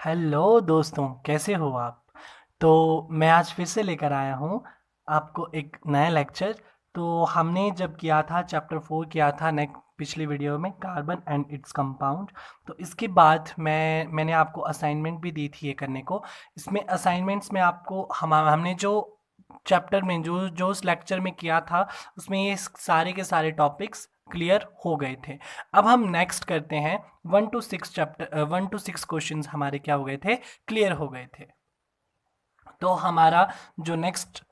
Hello दोस्तों, कैसे हो आप? तो मैं आज फिर से लेकर आया हूँ आपको एक नया लेक्चर। तो हमने जब किया था चैप्टर 4 किया था नेक्स्ट पिछली वीडियो में कार्बन एंड इट्स कंपाउंड। तो इसके बाद मैंने आपको असाइनमेंट भी दी थी ये करने को। इसमें असाइनमेंट्स में आपको हमने जो चैप्टर में जो जो उस लेक्चर में किया था उसमें ये सारे के सारे टॉपिक्स क्लियर हो गए थे। अब हम नेक्स्ट करते हैं 1 to 6 क्वेश्चंस हमारे क्या हो गए थे, क्लियर हो गए थे। तो हमारा जो next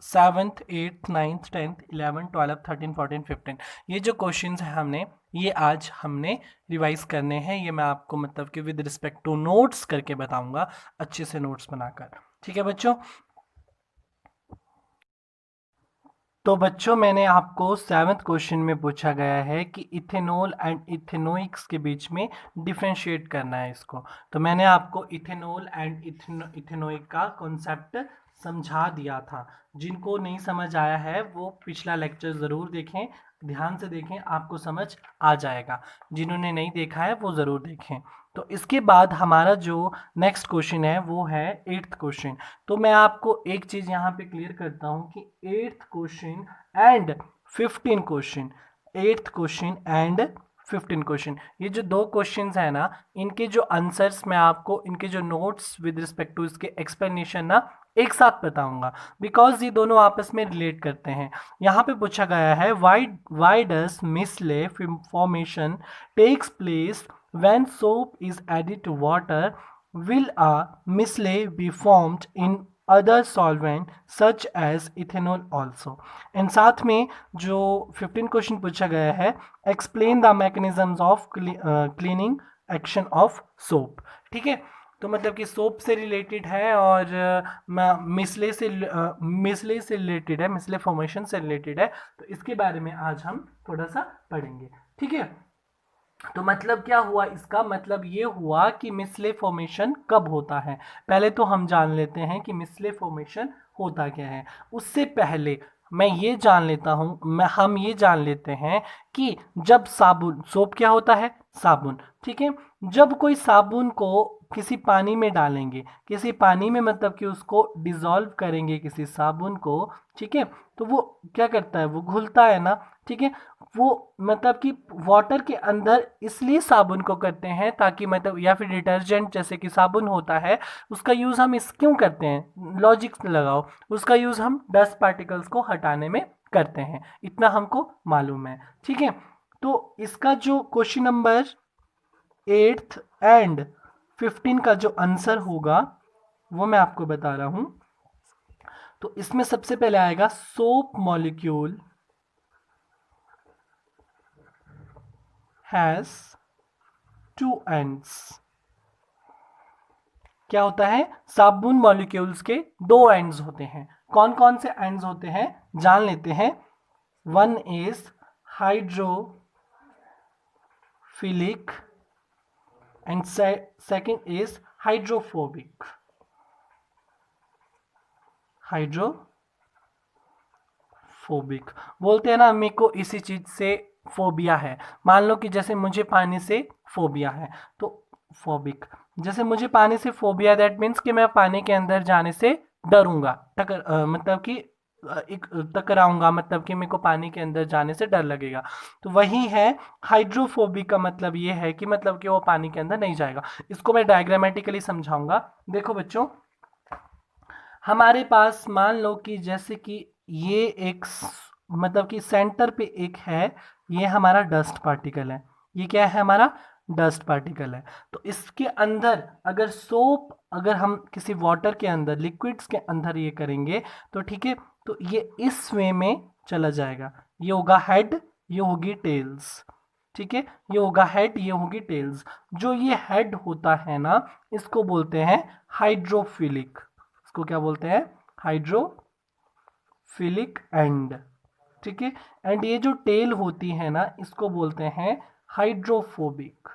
7th 8th 9th 10th 11th 12th 13th 14th 15th ये जो क्वेश्चंस हैं ये आज हमने रिवाइज करने हैं। ये मैं आपको मतलब कि विद रिस्पेक्ट टू नोट्स करके बताऊंगा, अच्छे से नोट्स बनाकर। ठीक है बच्चों? तो बच्चों, मैंने आपको 7th क्वेश्चन में पूछा गया है कि इथेनॉल एंड इथेनोइक्स के बीच में डिफरेंशिएट करना है इसको। तो मैंने आपको इथेनॉल एंड इथेनोइक का कॉन्सेप्ट समझा दिया था। जिनको नहीं समझ आया है वो पिछला लेक्चर ज़रूर देखें, ध्यान से देखें, आपको समझ आ जाएगा। जिन्होंने नहीं देखा है वो ज़रूर देखें। तो इसके बाद हमारा जो नेक्स्ट क्वेश्चन है वो है 8th क्वेश्चन। तो मैं आपको एक चीज यहाँ पे क्लियर करता हूँ कि 8th question and 15 question, 8th question and 15 question, ये जो दो क्वेश्चंस है ना, इनके जो आंसर्स मैं आपको, इनके जो नोट्स विद रिस्पेक्ट टू इसके एक्सप्लेनेशन ना एक साथ बताऊंगा, बिकॉज ये दोनों आपस में रिलेट करते हैं। यहाँ पे पूछा गया है why does micelle formation takes place when soap is added to water? Will a misle be formed in other solvent such as ethanol also? And साथ में जो 15 क्वेश्चन पूछा गया है, explain the mechanisms of cleaning action of soap. ठीक है? तो मतलब कि सोप से रिलेटेड है और मिसले से रिलेटेड है, मिसले फॉर्मेशन से रिलेटेड है। तो इसके बारे में आज हम थोड़ा सा पढ़ेंगे। ठीक है? तो मतलब क्या हुआ, इसका मतलब ये हुआ कि मिसले फॉर्मेशन कब होता है। पहले तो हम जान लेते हैं कि मिसले फॉर्मेशन होता क्या है। उससे पहले मैं ये जान लेता हूँ, हम ये जान लेते हैं कि जब साबुन, सोप क्या होता है? साबुन। ठीक है? जब कोई साबुन को किसी पानी में डालेंगे, किसी पानी में मतलब कि उसको डिजॉल्व करेंगे किसी साबुन को, ठीक है, तो वो क्या करता है? वो घुलता है ना। ठीक है? वो मतलब कि वाटर के अंदर इसलिए साबुन को करते हैं ताकि मतलब, या फिर डिटर्जेंट जैसे कि साबुन होता है, उसका यूज़ हम इस क्यों करते हैं? लॉजिक लगाओ। उसका यूज़ हम डस्ट पार्टिकल्स को हटाने में करते हैं, इतना हमको मालूम है। ठीक है? तो इसका जो क्वेश्चन नंबर 8th एंड 15 का जो आंसर होगा वो मैं आपको बता रहा हूं। तो इसमें सबसे पहले आएगा soap molecule has two ends. क्या होता है? साबुन मॉलिक्यूल्स के दो एंड्स होते हैं। कौन कौन से एंड्स होते हैं जान लेते हैं। One is hydrophilic and second is hydrophobic. Hydrophobic बोलते हैं ना, मेरे को इसी चीज से फोबिया है। मान लो कि जैसे मुझे पानी से फोबिया है, तो फोबिक, जैसे मुझे पानी से फोबिया, दैट मीन्स कि मैं पानी के अंदर जाने से डरूंगा, मतलब कि एक टकराऊंगा, मतलब कि मेरे को पानी के अंदर जाने से डर लगेगा। तो वही है हाइड्रोफोबिक का मतलब ये है कि मतलब कि वो पानी के अंदर नहीं जाएगा। इसको मैं डायग्रामेटिकली समझाऊंगा। देखो बच्चों, हमारे पास मान लो कि जैसे कि ये एक मतलब कि सेंटर पे एक है, ये हमारा डस्ट पार्टिकल है। ये क्या है? हमारा डस्ट पार्टिकल है। तो इसके अंदर अगर सोप, अगर हम किसी वाटर के अंदर, लिक्विड्स के अंदर ये करेंगे तो ठीक है, तो ये इस वे में चला जाएगा। ये होगा हेड, ये होगी टेल्स। ठीक है? ये होगा हेड, ये होगी टेल्स। जो ये हेड होता है ना, इसको बोलते हैं हाइड्रोफिलिक। इसको क्या बोलते हैं? Hydrophilic and. ठीक है? एंड ये जो टेल होती है ना, इसको बोलते हैं हाइड्रोफोबिक।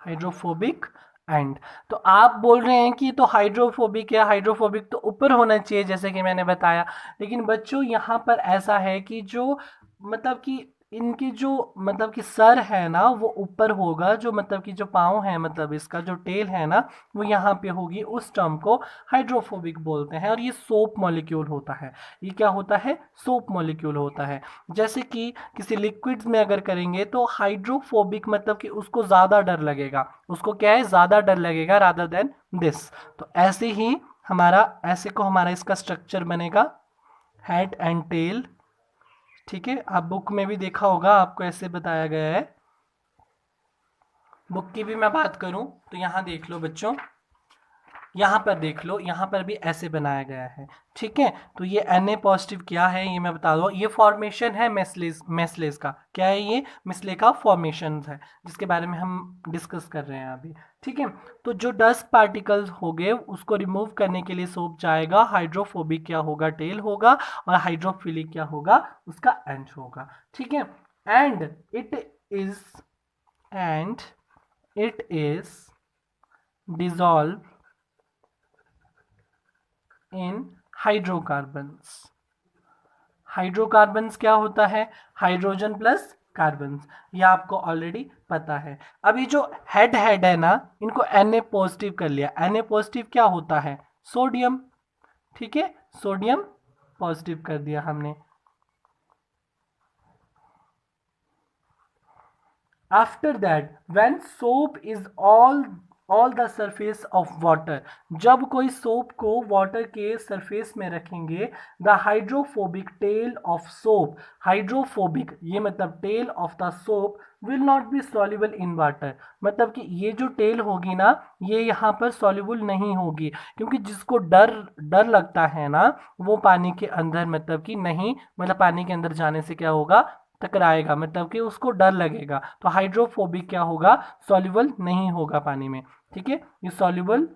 Hydrophobic and. तो आप बोल रहे हैं कि तो हाइड्रोफोबिक है, हाइड्रोफोबिक तो ऊपर होना चाहिए जैसे कि मैंने बताया। लेकिन बच्चों यहाँ पर ऐसा है कि जो मतलब कि इनकी जो मतलब कि सर है ना वो ऊपर होगा, जो मतलब कि जो पाँव है, मतलब इसका जो टेल है ना वो यहाँ पे होगी, उस टर्म को हाइड्रोफोबिक बोलते हैं। और ये सोप मॉलिक्यूल होता है। ये क्या होता है? सोप मॉलिक्यूल होता है। जैसे कि किसी लिक्विड्स में अगर करेंगे तो हाइड्रोफोबिक मतलब कि उसको ज़्यादा डर लगेगा, उसको क्या है, ज़्यादा डर लगेगा रादर देन दिस। तो ऐसे ही ऐसे को हमारा इसका स्ट्रक्चर बनेगा, हेड एंड टेल। ठीक है, आप बुक में भी देखा होगा, आपको ऐसे बताया गया है। बुक की भी मैं बात करूं तो यहाँ देख लो बच्चों, यहाँ पर देख लो, यहाँ पर भी ऐसे बनाया गया है। ठीक है, तो ये Na पॉजिटिव क्या है ये मैं बता दूँ, ये फॉर्मेशन है मेस्लेस का। क्या है ये? मेस्ले का फॉर्मेशन है, जिसके बारे में हम डिस्कस कर रहे हैं अभी। ठीक है, तो जो डस्ट पार्टिकल्स हो गए उसको रिमूव करने के लिए सोप जाएगा। हाइड्रोफोबिक क्या होगा? टेल होगा, और हाइड्रोफिलिक क्या होगा? उसका एंड होगा। ठीक है, and it is and it is dissolve in hydrocarbons. Hydrocarbons क्या होता है? हाइड्रोजन प्लस कार्बन्स, ये आपको ऑलरेडी पता है। अभी जो हेड है ना, इनको Na पॉजिटिव कर लिया। Na पॉजिटिव क्या होता है? सोडियम। ठीक है, सोडियम पॉजिटिव कर दिया हमने। After that, when soap is all the surface of water, जब कोई सोप को वाटर के सरफेस में रखेंगे, the hydrophobic tail of soap, hydrophobic ये मतलब tail of the soap will not be soluble in water, मतलब कि ये जो टेल होगी ना ये यहाँ पर सॉल्युबल नहीं होगी, क्योंकि जिसको डर डर लगता है ना वो पानी के अंदर मतलब कि नहीं, मतलब पानी के अंदर जाने से क्या होगा? टकराएगा, मतलब कि उसको डर लगेगा। तो हाइड्रोफोबिक क्या होगा? सॉल्युबल नहीं होगा पानी में। ठीक है, ये सॉल्युबल,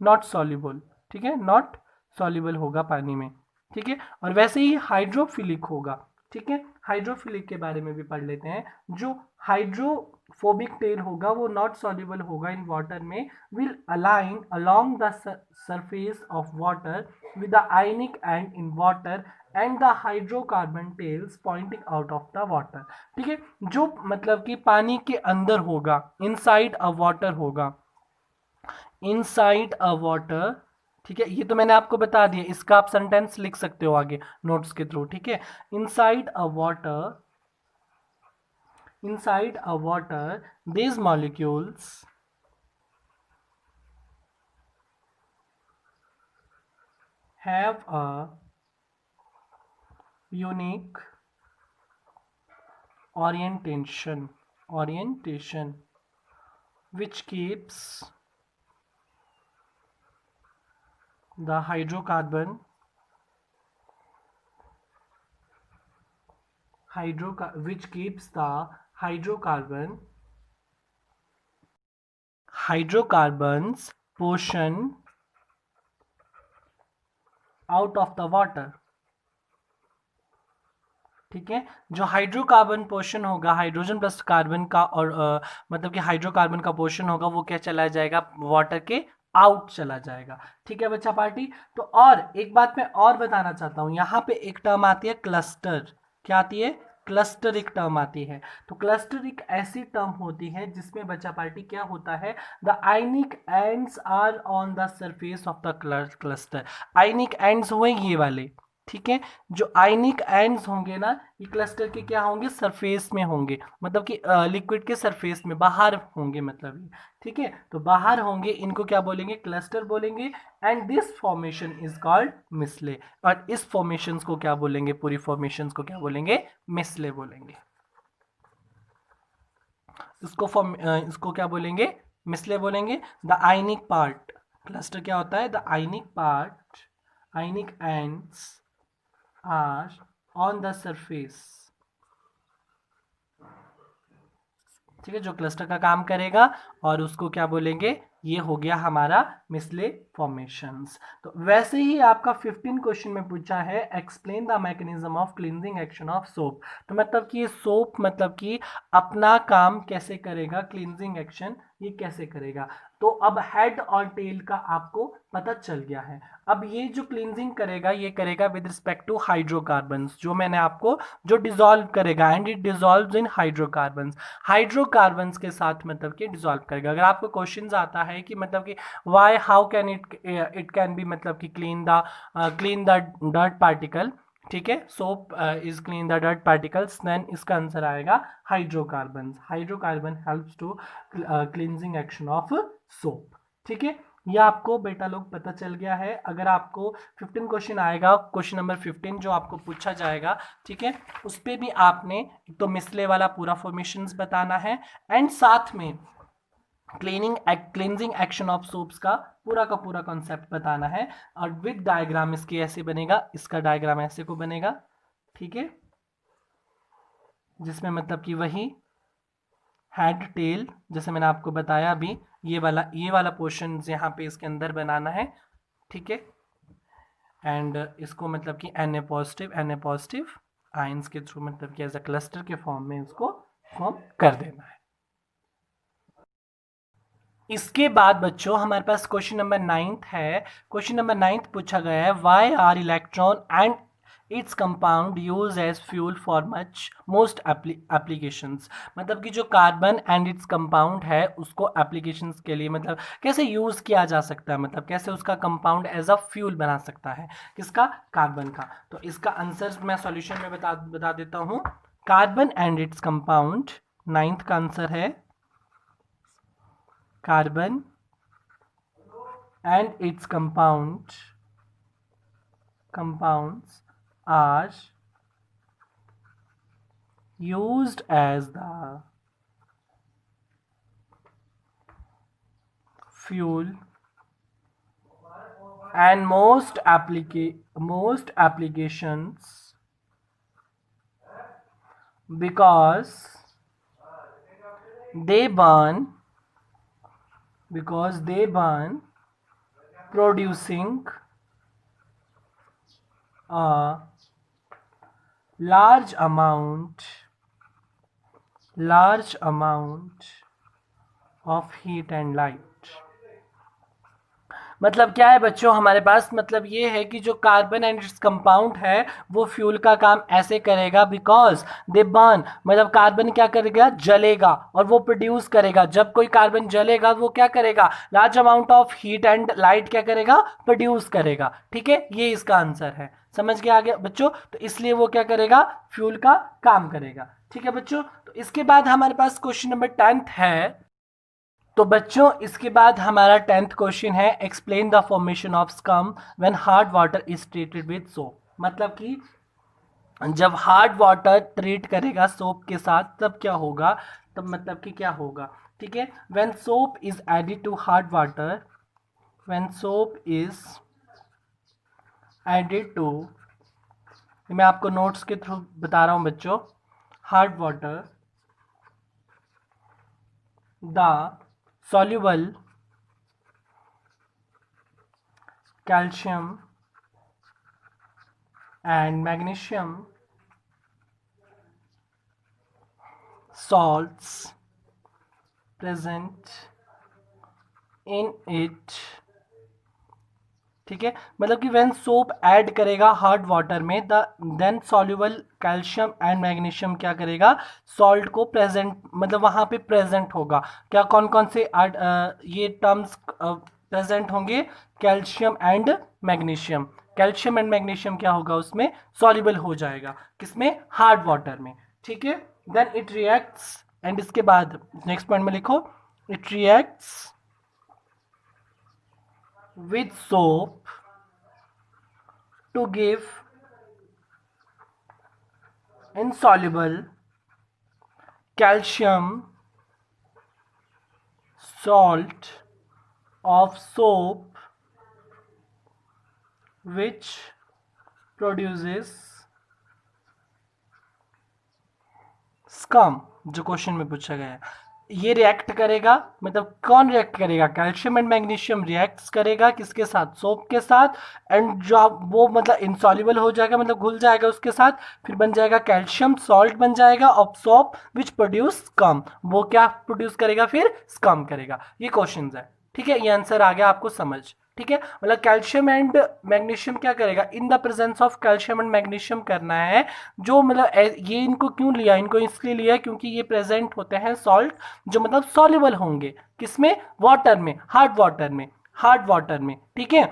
नॉट सॉल्युबल। ठीक है, नॉट सॉल्युबल होगा पानी में। ठीक है, और वैसे ही हाइड्रोफिलिक होगा। ठीक है, हाइड्रोफिलिक के बारे में भी पढ़ लेते हैं। जो हाइड्रोफोबिक टेल होगा वो नॉट सॉल्युबल होगा इन वाटर में, will align along the surface of water with the ionic end in water and the hydrocarbon tails pointing out of the water। ठीक है, जो मतलब कि पानी के अंदर होगा, इनसाइड अ वाटर होगा, इनसाइड अ वाटर। ठीक है, ये तो मैंने आपको बता दिया, इसका आप सेंटेंस लिख सकते हो आगे नोट्स के थ्रू। ठीक है, inside a water, inside a water these molecules have a unique orientation which keeps the which keeps the hydrocarbons portion out of the water। ठीक है, जो हाइड्रोकार्बन पोर्शन होगा, हाइड्रोजन प्लस कार्बन का, और मतलब कि हाइड्रोकार्बन का पोर्शन होगा वो क्या चला जाएगा? वाटर के आउट चला जाएगा। ठीक है बच्चा पार्टी। तो और एक बात मैं और बताना चाहता हूं, यहाँ पे एक टर्म आती है क्लस्टर। क्या आती है? क्लस्टर एक टर्म आती है। तो क्लस्टर एक ऐसी टर्म होती है जिसमें बच्चा पार्टी क्या होता है? The ionic ends are on the surface of the cluster. Ionic ends हुए ये वाले। ठीक है, जो आयनिक एंड्स होंगे ना ये क्लस्टर के क्या होंगे? सरफेस में होंगे, मतलब कि लिक्विड के सरफेस में बाहर होंगे, मतलब ये। ठीक है, तो बाहर होंगे, इनको क्या बोलेंगे? क्लस्टर बोलेंगे। And this formation is called मिसले। और इस फॉर्मेशंस को क्या बोलेंगे? पूरी फॉर्मेशंस को क्या बोलेंगे? मिसले बोलेंगे। इसको क्या बोलेंगे? मिसले बोलेंगे। द आयनिक पार्ट, क्लस्टर क्या होता है? The ionic part, ionic ends are on the surface। ठीक है, जो क्लस्टर का काम करेगा, और उसको क्या बोलेंगे? ये हो गया हमारा मिसले फॉर्मेशंस। तो वैसे ही आपका 15 क्वेश्चन में पूछा है explain the mechanism of cleansing action of soap. तो मतलब कि सोप मतलब कि अपना काम कैसे करेगा, क्लींजिंग एक्शन ये कैसे करेगा। तो अब हेड और टेल का आपको पता चल गया है। अब ये जो क्लींजिंग करेगा ये करेगा विद रिस्पेक्ट टू हाइड्रोकार्बन्स, जो मैंने आपको जो डिसॉल्व करेगा and it dissolves in hydrocarbons. Hydrocarbons के साथ मतलब कि डिसॉल्व करेगा। अगर आपको क्वेश्चन आता है कि मतलब कि why how can it can be मतलब कि क्लीन द डर्ट पार्टिकल, ठीक है, soap is clean the dirt particles, then इसका आंसर आएगा hydrocarbon. Hydrocarbon helps to cleansing action of soap. ठीक है, ये आपको बेटा लोग पता चल गया है। अगर आपको 15 क्वेश्चन आएगा, क्वेश्चन नंबर 15 जो आपको पूछा जाएगा, ठीक है, उस पर भी आपने तो मिसले वाला पूरा फॉर्मेशंस बताना है एंड साथ में क्लींजिंग एक्शन ऑफ सोप्स का पूरा कॉन्सेप्ट बताना है। और विद डायग्राम इसकी ऐसे बनेगा, इसका डायग्राम ऐसे को बनेगा, ठीक है, जिसमें मतलब कि वही हेड टेल जैसे मैंने आपको बताया अभी, ये वाला पोर्शन यहाँ पे इसके अंदर बनाना है, ठीक है। एंड इसको मतलब कि Na पॉजिटिव आयंस के थ्रू मतलब कि एज अ क्लस्टर के फॉर्म में इसको फॉर्म कर देना है। इसके बाद बच्चों हमारे पास क्वेश्चन नंबर 9 है। क्वेश्चन नंबर 9 पूछा गया है why are electron and its compound use as fuel for much most applications. मतलब कि जो कार्बन एंड इट्स कंपाउंड है उसको एप्लीकेशंस के लिए मतलब कैसे यूज किया जा सकता है, मतलब कैसे उसका कंपाउंड एज अ फ्यूल बना सकता है, किसका, कार्बन का। तो इसका आंसर मैं सॉल्यूशन में बता देता हूं। Carbon and its compound, 9th का आंसर है carbon and its compounds are used as the fuel and most applications because they burn producing a large amount of heat and light। मतलब क्या है बच्चों हमारे पास, मतलब ये है कि जो कार्बन एंड इट्स कंपाउंड है वो फ्यूल का काम ऐसे करेगा बिकॉज दे बर्न, मतलब कार्बन क्या करेगा, जलेगा और वो प्रोड्यूस करेगा। जब कोई कार्बन जलेगा वो क्या करेगा, large amount of heat and light क्या करेगा, प्रोड्यूस करेगा। ठीक है, ये इसका आंसर है। समझ के आ गया बच्चों, तो इसलिए वो क्या करेगा, फ्यूल का काम करेगा। ठीक है बच्चों, तो इसके बाद हमारे पास क्वेश्चन नंबर 10 है। तो बच्चों इसके बाद हमारा 10th क्वेश्चन है explain the formation of scum when hard water is treated with soap. मतलब कि जब हार्ड वाटर ट्रीट करेगा सोप के साथ तब क्या होगा, तब मतलब कि क्या होगा। ठीक है, when soap is added to hard water, when soap is added to, मैं आपको नोट्स के थ्रू बता रहा हूं बच्चों, hard water the soluble calcium and magnesium salts present in it। ठीक है, मतलब कि व्हेन सोप ऐड करेगा हार्ड वाटर में then soluble calcium and magnesium क्या करेगा, सॉल्ट को प्रेजेंट, मतलब वहां पे प्रेजेंट होगा। क्या कौन कौन से ये टर्म्स प्रेजेंट होंगे, calcium and magnesium. Calcium and magnesium क्या होगा उसमें, सॉल्युबल हो जाएगा, किसमें, हार्ड वाटर में। ठीक है, देन इट रिएक्ट्स, एंड इसके बाद नेक्स्ट पॉइंट में लिखो, it reacts with soap to give insoluble calcium salt of soap which produces scum, जो क्वेश्चन में पूछा गया है। ये रिएक्ट करेगा, मतलब कौन रिएक्ट करेगा, कैल्शियम एंड मैग्नीशियम रिएक्ट्स करेगा किसके साथ, सोप के साथ, एंड जो वो मतलब इनसॉल्युबल हो जाएगा, मतलब घुल जाएगा उसके साथ, फिर बन जाएगा कैल्शियम सॉल्ट बन जाएगा of soap which produce scum. वो क्या प्रोड्यूस करेगा, फिर स्कम करेगा। ये क्वेश्चन है, ठीक है, ये आंसर आ गया आपको समझ, ठीक है। मतलब कैल्शियम एंड मैग्नीशियम क्या करेगा, इन the presence of calcium and magnesium करना है। जो मतलब ये इनको क्यों लिया, इनको इसलिए लिया क्योंकि ये प्रेजेंट होते हैं सॉल्ट जो मतलब सॉल्युबल होंगे किसमें, वाटर में, हार्ड वाटर में, हार्ड वाटर में, ठीक है।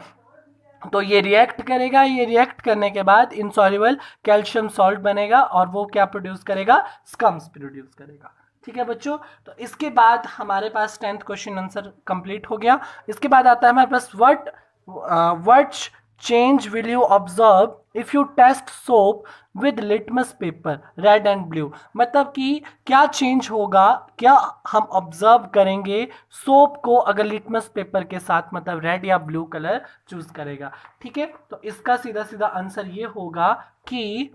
तो ये रिएक्ट करेगा, ये रिएक्ट करने के बाद इनसॉल्युबल कैल्शियम सॉल्ट बनेगा और वो क्या प्रोड्यूस करेगा, स्कम्स प्रोड्यूस करेगा, ठीक है बच्चों। तो इसके बाद हमारे पास 10th क्वेश्चन आंसर कंप्लीट हो गया। इसके बाद आता है हमारे पास what change will you observe if you test soap with litmus paper red and blue. मतलब कि क्या चेंज होगा, क्या हम ऑब्जर्व करेंगे सोप को अगर लिटमस पेपर के साथ मतलब रेड या ब्लू कलर चूज करेगा, ठीक है। तो इसका सीधा सीधा आंसर ये होगा कि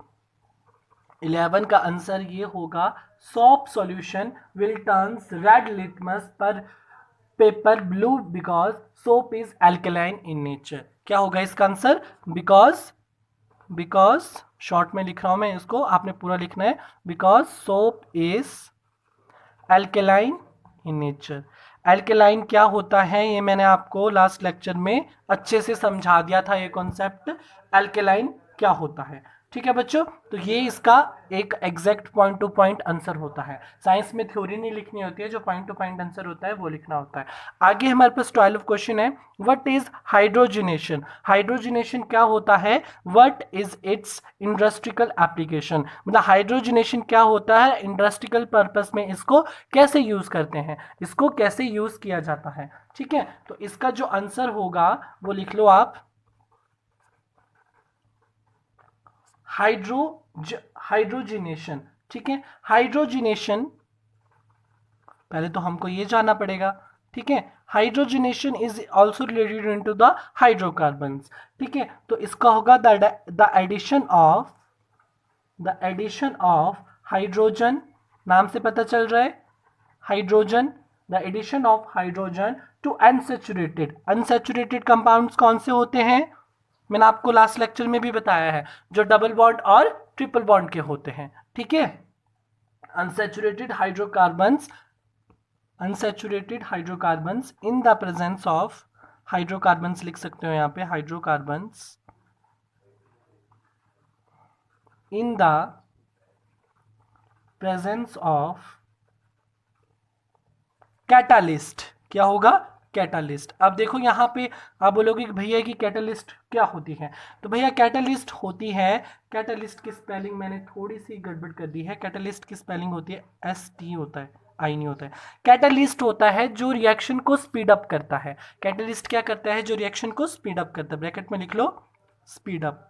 11 का आंसर ये होगा, soap solution will turns red litmus पर paper blue because soap is alkaline in nature. क्या होगा इसका आंसर, बिकॉज शॉर्ट में लिख रहा हूं मैं इसको, आपने पूरा लिखना है, because soap is alkaline in nature. Alkaline क्या होता है ये मैंने आपको लास्ट लेक्चर में अच्छे से समझा दिया था, ये कॉन्सेप्ट एल्केलाइन क्या होता है, ठीक है बच्चों। तो ये इसका एक exact point two point answer होता है। साइंस में थ्योरी नहीं लिखनी होती है, जो पॉइंट टू पॉइंट आंसर होता है वो लिखना होता है। आगे हमारे पास 12 क्वेश्चन है, व्हाट इज हाइड्रोजनेशन। हाइड्रोजनेशन क्या होता है, what is it's industrial application. मतलब हाइड्रोजनेशन क्या होता है, इंडस्ट्रियल पर्पस में इसको कैसे यूज करते हैं, इसको कैसे यूज किया जाता है, ठीक है। तो इसका जो आंसर होगा वो लिख लो आप, हाइड्रोजिनेशन, ठीक है। हाइड्रोजिनेशन पहले तो हमको ये जानना पड़ेगा, ठीक है। Hydrogenation is also related into the hydrocarbons, ठीक है। तो इसका होगा द एडिशन ऑफ हाइड्रोजन, नाम से पता चल रहा है hydrogen, the addition of hydrogen to unsaturated. Unsaturated compounds कौन से होते हैं, मैंने आपको लास्ट लेक्चर में भी बताया है, जो डबल बॉन्ड और ट्रिपल बॉन्ड के होते हैं, ठीक है। Unsaturated hydrocarbons, unsaturated hydrocarbons in the presence of, hydrocarbons लिख सकते हो यहां पे, hydrocarbons in the presence of catalyst. क्या होगा, कैटालिस्ट। अब देखो यहाँ पे आप बोलोगे कि भैया की कैटालिस्ट क्या होती है, तो भैया कैटालिस्ट होती है, कैटालिस्ट की स्पेलिंग मैंने थोड़ी सी गड़बड़ कर दी है, कैटालिस्ट की स्पेलिंग होती है ST होता है, आई नहीं होता है। कैटालिस्ट होता है जो रिएक्शन को स्पीड अप करता है। कैटालिस्ट क्या करता है, जो रिएक्शन को स्पीड अप करता है, ब्रैकेट में लिख लो स्पीड अप,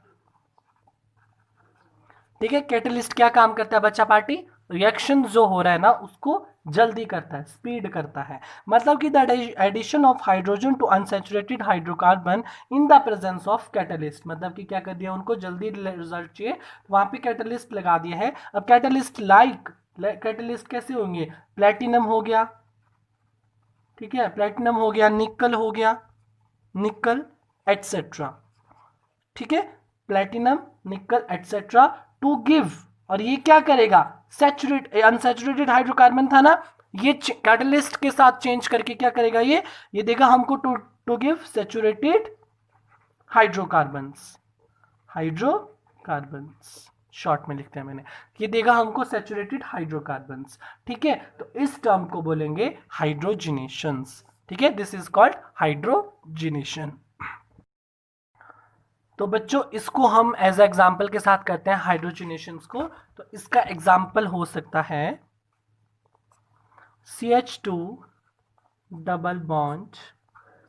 ठीक है। कैटलिस्ट क्या काम करता है बच्चा पार्टी, रिएक्शन जो हो रहा है ना उसको जल्दी करता है, स्पीड करता है। मतलब कि the addition of hydrogen to unsaturated hydrocarbon in the presence of catalyst, मतलब कि क्या कर दिया, उनको जल्दी रिजल्ट चाहिए, वहां पे कैटलिस्ट लगा दिया है। अब कैटलिस्ट कैटलिस्ट कैसे होंगे, प्लेटिनम हो गया, ठीक है, प्लेटिनम हो गया, निकल हो गया, निकल एटसेट्रा, ठीक है, प्लेटिनम निकल एटसेट्रा टू गिव। और ये क्या करेगा, सैचुरेट अनसैचुरेटेड हाइड्रोकार्बन था ना, ये कैटलिस्ट के साथ चेंज करके क्या करेगा, ये देगा हमको to give saturated hydrocarbons, hydrocarbons short में लिखते हैं मैंने, ये देगा हमको सैचुरेटेड हाइड्रोकार्बन्स, ठीक है। तो इस टर्म को बोलेंगे हाइड्रोजिनेशंस, ठीक है, दिस इज कॉल्ड हाइड्रोजिनेशन। तो बच्चों इसको हम एज एग्जाम्पल के साथ करते हैं हाइड्रोजनेशन को। तो इसका एग्जाम्पल हो सकता है CH2 डबल बॉन्ड,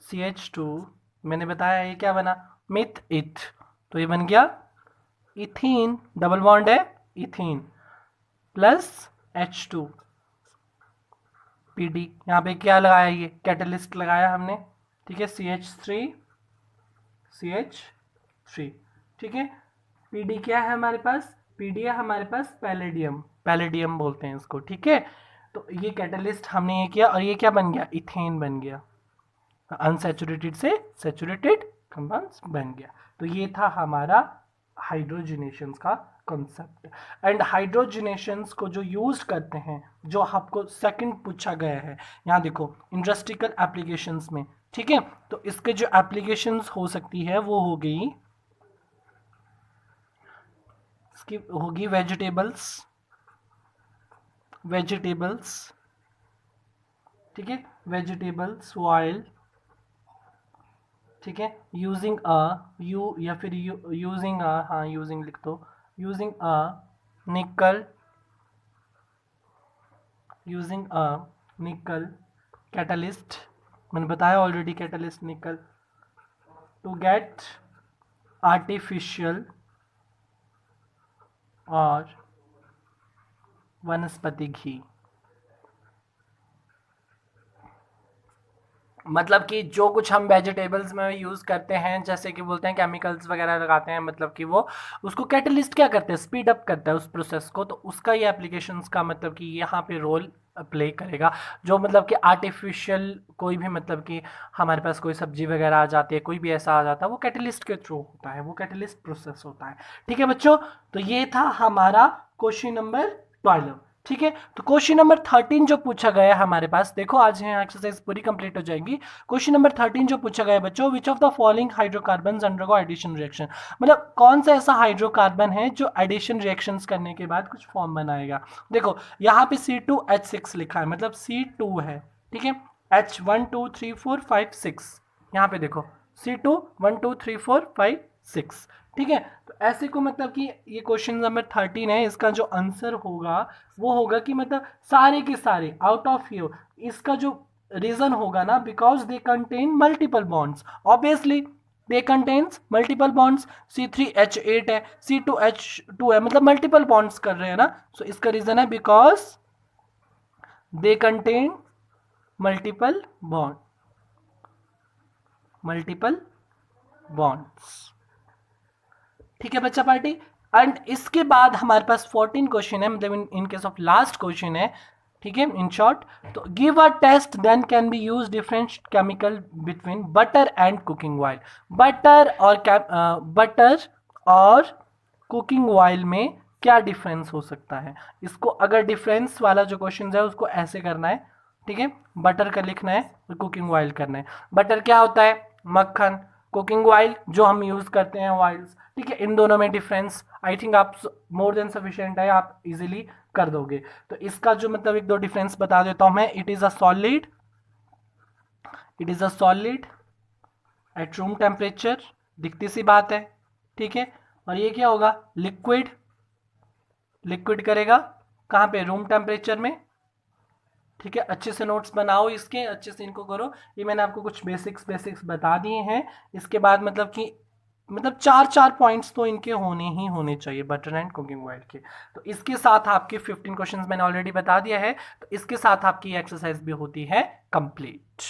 CH2 मैंने बताया ये क्या बना, मिथ इथ, तो ये बन गया इथीन, डबल बॉन्ड है इथीन प्लस H2 PD। यहाँ पे क्या लगाया, ये कैटलिस्ट लगाया हमने, ठीक है, CH3, ठीक है। PD क्या है हमारे पास, PD है हमारे पास पैलेडियम, पैलेडियम बोलते हैं इसको, ठीक है। तो ये कैटलिस्ट हमने ये किया और ये क्या बन गया, इथेन बन गया, अनसैचुरेटेड से सैचुरेटेड कंपाउंड्स बन गया। तो ये था हमारा हाइड्रोजनेशंस का कॉन्सेप्ट। एंड हाइड्रोजनेशंस को जो यूज करते हैं, जो आपको सेकंड पूछा गया है, यहाँ देखो इंडस्ट्रियल एप्लीकेशंस में, ठीक है। तो इसके जो एप्लीकेशंस हो सकती है वो हो गई, इसकी होगी वेजिटेबल्स, ठीक है, वेजिटेबल्स ऑयल, ठीक है, यूजिंग अ यू या फिर यूजिंग अ, हाँ यूजिंग लिख दो, यूजिंग अ निकल कैटलिस्ट, मैंने बताया ऑलरेडी कैटलिस्ट निकल, टू गेट आर्टिफिशियल और वनस्पति घी। मतलब कि जो कुछ हम वेजिटेबल्स में यूज़ करते हैं, जैसे कि बोलते हैं केमिकल्स वगैरह लगाते हैं, मतलब कि वो उसको कैटलिस्ट क्या करते हैं, स्पीड अप करता है उस प्रोसेस को। तो उसका ये एप्लीकेशंस का मतलब कि यहाँ पे रोल प्ले करेगा। जो मतलब कि आर्टिफिशियल कोई भी, मतलब कि हमारे पास कोई सब्जी वगैरह आ जाती है, कोई भी ऐसा आ जाता है, वो कैटलिस्ट के थ्रू होता है, वो कैटलिस्ट प्रोसेस होता है। ठीक है बच्चों, तो ये था हमारा क्वेश्चन नंबर 12। ठीक है, तो क्वेश्चन नंबर 13 जो पूछा गया है हमारे पास, देखो आज यहाँ एक्सरसाइज पूरी कंप्लीट हो जाएगी। क्वेश्चन नंबर 13 जो पूछा गया है बच्चों, which of the following hydrocarbon undergo addition reaction, मतलब कौन सा ऐसा हाइड्रोकार्बन है जो एडिशन रिएक्शंस करने के बाद कुछ फॉर्म बनाएगा। देखो यहाँ पे C2H6 लिखा है, मतलब C2 है, ठीक है, H 1 2 3 4 5 6, यहाँ पे देखो C2 1 2 3 4 5 6, ठीक है। तो ऐसे को मतलब कि ये क्वेश्चन नंबर 13 है, इसका जो आंसर होगा वो होगा कि मतलब सारे के सारे आउट ऑफ यू, इसका जो रीजन होगा ना, because they contain multiple bonds, obviously they contains multiple bonds, C3H8 है, C2H2 है, मतलब मल्टीपल बॉन्ड्स कर रहे हैं ना। सो इसका रीजन है because they contain multiple bonds. ठीक है बच्चा पार्टी। एंड इसके बाद हमारे पास 14 क्वेश्चन है, मतलब in case of last question है, ठीक है, इन शॉर्ट। तो give a test then can be use different chemical between butter and cooking oil. Butter और कुकिंग ऑयल में क्या डिफरेंस हो सकता है। इसको अगर डिफरेंस वाला जो क्वेश्चन है उसको ऐसे करना है, ठीक है, बटर का लिखना है और कुकिंग ऑयल करना है। बटर क्या होता है, मक्खन, कुकिंग ऑयल जो हम यूज करते हैं ऑयल्स, ठीक है। इन दोनों में डिफरेंस आई थिंक आप मोर देन सफिशिएंट है, आप इजीली कर दोगे। तो इसका जो मतलब एक दो डिफरेंस बता देता हूं मैं। It is a solid at room temperature, दिखती सी बात है, ठीक है। और ये क्या होगा, लिक्विड करेगा कहाँ पे, रूम टेम्परेचर में, ठीक है। अच्छे से नोट्स बनाओ इसके, अच्छे से इनको करो। ये मैंने आपको कुछ बेसिक्स बता दिए हैं। इसके बाद मतलब कि मतलब चार पॉइंट्स तो इनके होने ही होने चाहिए, बटर एंड कुकिंग ऑयल के। तो इसके साथ आपके 15 क्वेश्चंस मैंने ऑलरेडी बता दिया है, तो इसके साथ आपकी एक्सरसाइज भी होती है कंप्लीट।